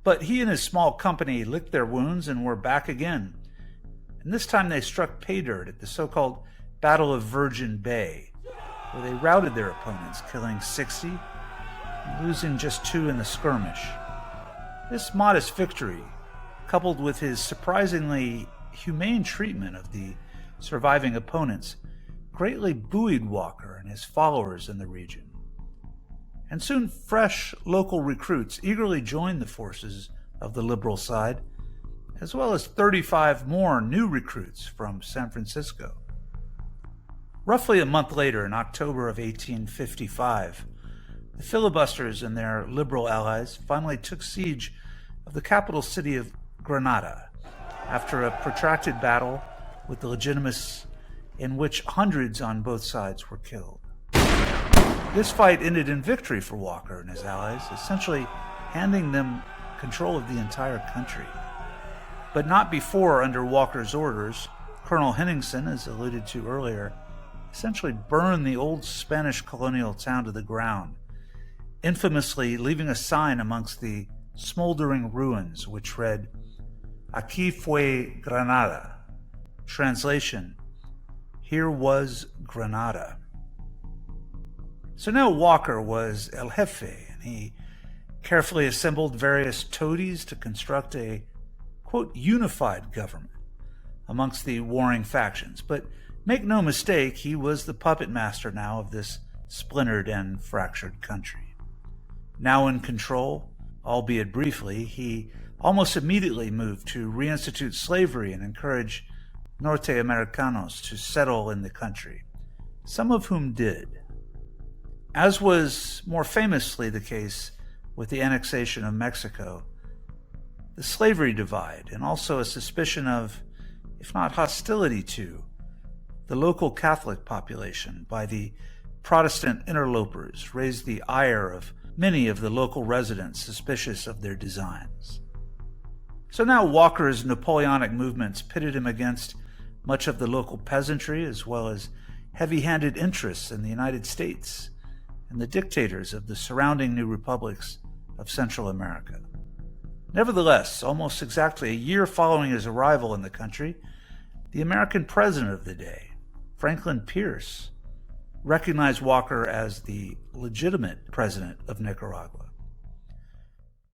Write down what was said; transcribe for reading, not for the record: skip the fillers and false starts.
But he and his small company licked their wounds and were back again. And this time they struck pay dirt at the so-called Battle of Virgin Bay, where they routed their opponents, killing 60 and losing just 2 in the skirmish. This modest victory, coupled with his surprisingly humane treatment of the surviving opponents, greatly buoyed Walker and his followers in the region. And soon fresh local recruits eagerly joined the forces of the liberal side, as well as 35 more new recruits from San Francisco. Roughly a month later, in October of 1855, the filibusters and their liberal allies finally took siege of the capital city of Granada after a protracted battle with the Legitimists in which hundreds on both sides were killed. This fight ended in victory for Walker and his allies, essentially handing them control of the entire country. But not before, under Walker's orders, Colonel Henningsen, as alluded to earlier, essentially burned the old Spanish colonial town to the ground, infamously leaving a sign amongst the smoldering ruins which read, "Aquí fue Granada." Translation, "Here was Granada." So now Walker was El Jefe, and he carefully assembled various toadies to construct a, quote, unified government amongst the warring factions. But make no mistake, he was the puppet master now of this splintered and fractured country. Now in control, albeit briefly, he almost immediately moved to reinstitute slavery and encourage Norte Americanos to settle in the country, some of whom did. As was more famously the case with the annexation of Mexico, the slavery divide, and also a suspicion of, if not hostility to, the local Catholic population by the Protestant interlopers, raised the ire of many of the local residents suspicious of their designs. So now Walker's Napoleonic movements pitted him against much of the local peasantry, as well as heavy-handed interests in the United States and the dictators of the surrounding new republics of Central America. Nevertheless, almost exactly a year following his arrival in the country, the American president of the day, Franklin Pierce, recognized Walker as the legitimate president of Nicaragua.